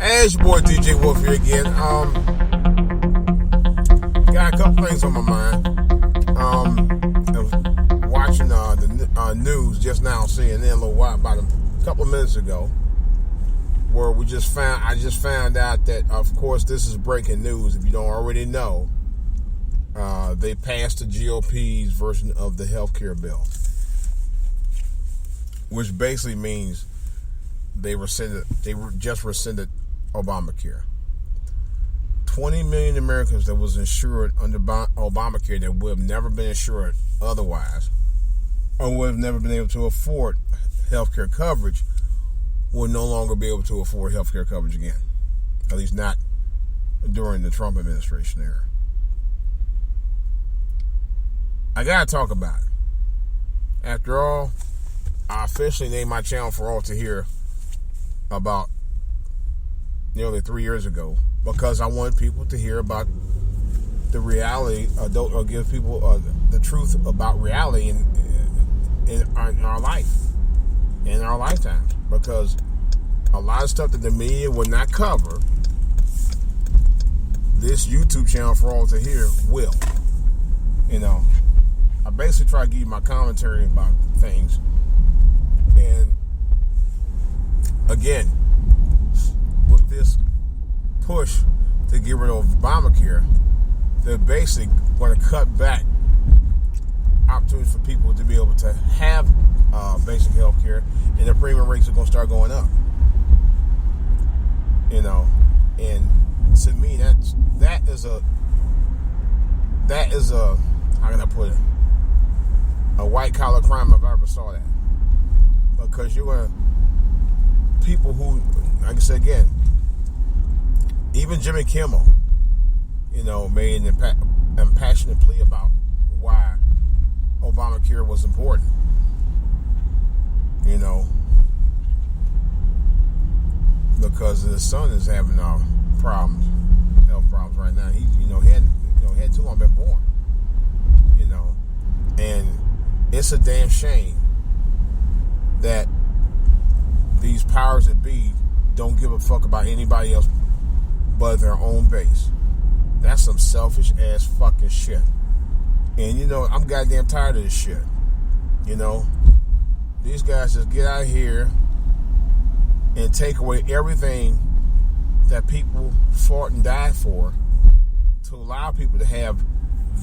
Hey, it's your boy DJ Wolf here again. Got a couple things on my mind. I was watching the news just now, CNN, a little while, about a couple of minutes ago, where I just found out that, of course, this is breaking news. If you don't already know, they passed the GOP's version of the healthcare bill, which basically means they just rescinded Obamacare. 20 million Americans that was insured under Obamacare that would have never been insured otherwise, or would have never been able to afford healthcare coverage, will no longer be able to afford healthcare coverage again. At least not during the Trump administration era. I gotta talk about it. After all, I officially named my channel for all to hear about nearly 3 years ago, because I wanted people to hear about the reality, or give people the truth about reality in our life, in our lifetimes. Because a lot of stuff that the media would not cover, this YouTube channel for all to hear will. I basically try to give you my commentary about things. And again, with this push to get rid of Obamacare, they're basically going to cut back opportunities for people to be able to have basic health care, and the premium rates are going to start going up. And to me, that is a how can I put it, a white collar crime if I ever saw that. Because you're going to, people who, like I said again, even Jimmy Kimmel, made an impassioned plea about why Obamacare was important. Because his son is having health problems right now. He had too long been born. And it's a damn shame that these powers that be don't give a fuck about anybody else but their own base. That's some selfish ass fucking shit. And I'm goddamn tired of this shit. These guys just get out here and take away everything that people fought and died for to allow people to have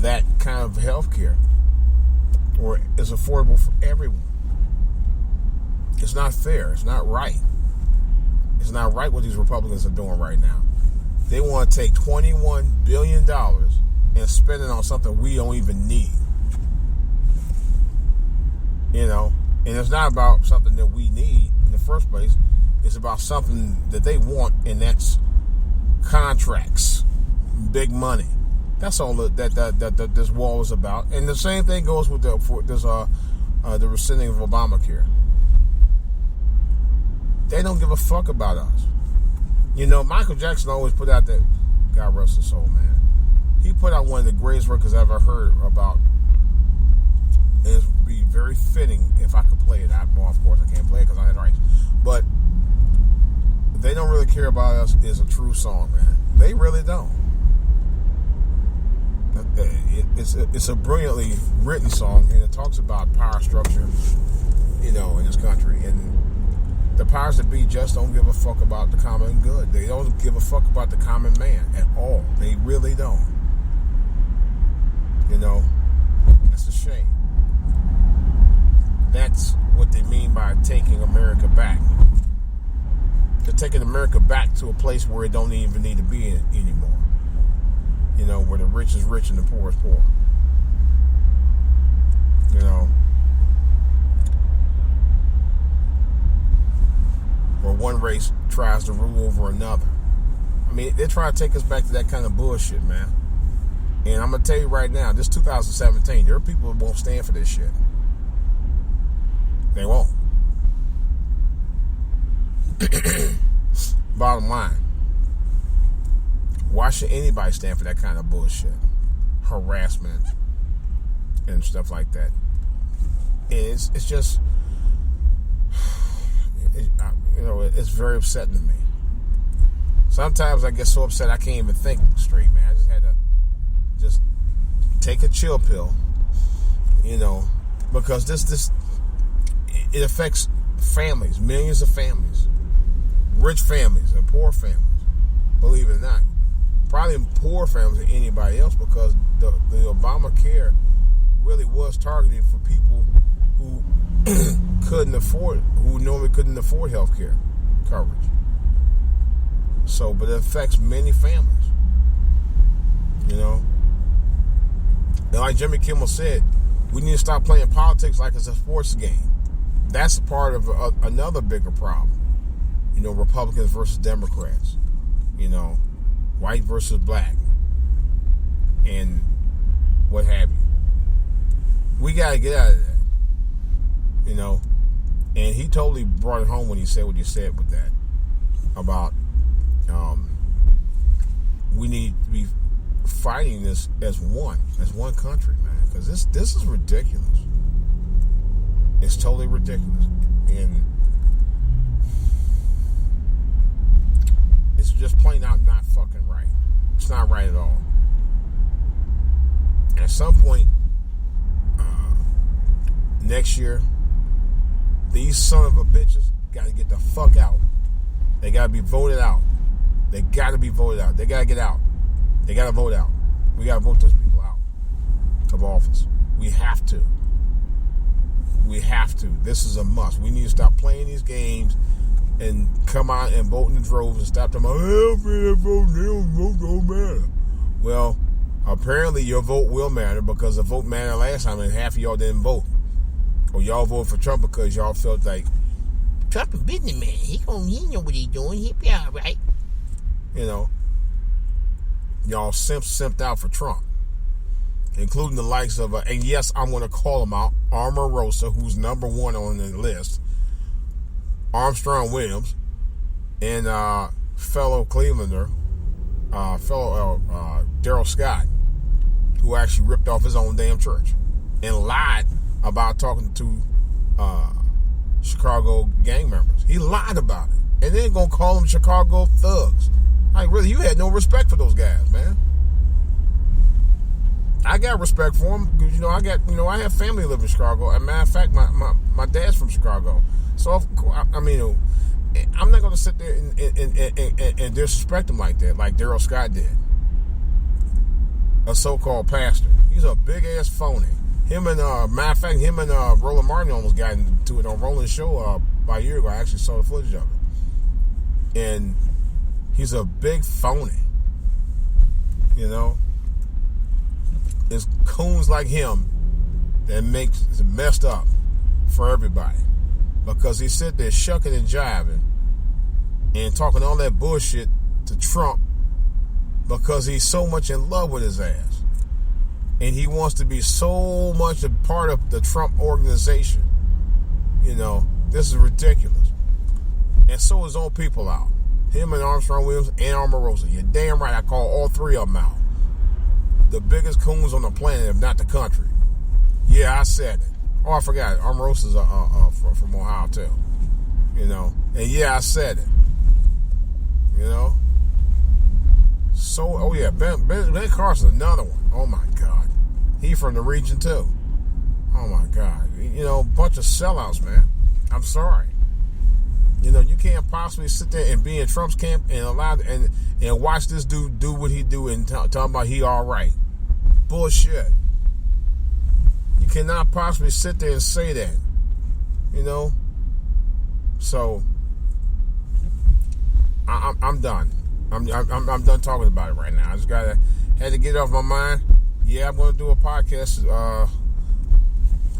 that kind of health care, or is affordable for everyone. It's not fair. It's not right. It's not right what these Republicans are doing right now. They want to take $21 billion and spend it on something we don't even need. And it's not about something that we need in the first place. It's about something that they want, and that's contracts, big money. That's all that this wall is about. And the same thing goes with the rescinding of Obamacare. They don't give a fuck about us. Michael Jackson always put out that, God rest his soul, man. He put out one of the greatest records I've ever heard about. And it would be very fitting if I could play it. Of course, I can't play it because I had rights. But They Don't Really Care About Us is a true song, man. They really don't. It's a brilliantly written song, and it talks about power structure, in this country. And the powers that be just don't give a fuck about the common good. They don't give a fuck about the common man at all. They really don't. That's a shame. That's what they mean by taking America back. They're taking America back to a place where it don't even need to be in anymore. Where the rich is rich and the poor is poor. Where one race tries to rule over another. I mean, they're trying to take us back to that kind of bullshit, man. And I'm going to tell you right now, this 2017, there are people that won't stand for this shit. They won't. Bottom line, why should anybody stand for that kind of bullshit? Harassment and stuff like that. And it's just, it's very upsetting to me. Sometimes I get so upset I can't even think straight, man. I just had to just take a chill pill, because this it affects families, millions of families, rich families and poor families. Believe it or not, probably poor families than anybody else, because the Obamacare really was targeted for people who who normally couldn't afford health care coverage. So, but it affects many families. And like Jimmy Kimmel said, we need to stop playing politics like it's a sports game. That's part of another bigger problem. Republicans versus Democrats. White versus black. And what have you. We got to get out of that. And he totally brought it home when he said what he said with that. About we need to be fighting this as one country, man. Because this is ridiculous. It's totally ridiculous. And it's just plain out not fucking right. It's not right at all. At some point next year, these son of a bitches got to get the fuck out. They got to be voted out. They got to be voted out. They got to get out. They got to vote out. We got to vote those people out of office. We have to. We have to. This is a must. We need to stop playing these games and come out and vote in the droves and stop talking about, vote don't matter. Well, apparently your vote will matter, because the vote mattered last time and half of y'all didn't vote. Or y'all voted for Trump because y'all felt like Trump a businessman. He know what he's doing. He be all right. Y'all simped out for Trump, including the likes of, and yes, I'm going to call him out, Omarosa, who's number one on the list, Armstrong Williams, and fellow Clevelander, Daryl Scott, who actually ripped off his own damn church and lied about talking to Chicago gang members. He lied about it. And then going to call them Chicago thugs. Like, really, you had no respect for those guys, man. I got respect for them because, I have family that live in Chicago. As a matter of fact, my dad's from Chicago. So, I'm not going to sit there and disrespect them like that, like Daryl Scott did. A so-called pastor. He's a big-ass phony. Matter of fact, him and Roland Martin almost got into it on Roland's show about a year ago. I actually saw the footage of it. And he's a big phony. It's coons like him that makes it messed up for everybody. Because he sit there shucking and jiving and talking all that bullshit to Trump because he's so much in love with his ass. And he wants to be so much a part of the Trump organization. This is ridiculous. And so his own people out. Him and Armstrong Williams and Omarosa. You're damn right, I call all three of them out. The biggest coons on the planet, if not the country. Yeah, I said it. Oh, I forgot. Omarosa's from Ohio, too. And yeah, I said it. So, oh yeah, Ben Carson's another one. Oh my God. He from the region, too. Oh my God. Bunch of sellouts, man. I'm sorry. You can't possibly sit there and be in Trump's camp and allow and watch this dude do what he do and talk about he all right. Bullshit. You cannot possibly sit there and say that. So I'm done. I'm done talking about it right now. I just had to get it off my mind. Yeah, I'm going to do a podcast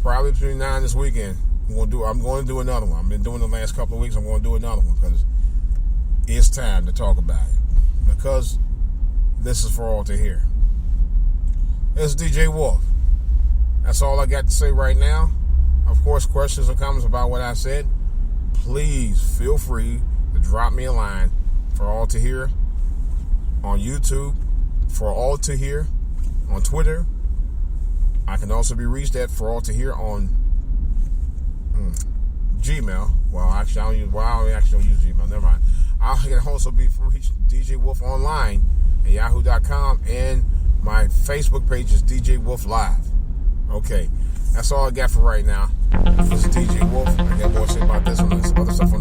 probably between now and this weekend. I'm going to do another one. I've been doing the last couple of weeks. I'm going to do another one because it's time to talk about it. Because this is for all to hear. This is DJ Wolf. That's all I got to say right now. Of course, questions or comments about what I said, please feel free to drop me a line for all to hear on YouTube, for all to hear on Twitter. I can also be reached at for all to hear on Gmail. Well, actually, I don't use Gmail. Never mind. I can also be reached DJ Wolf online at yahoo.com, and my Facebook page is DJ Wolf Live. Okay, that's all I got for right now. This is DJ Wolf. I got more to say about this one and some other stuff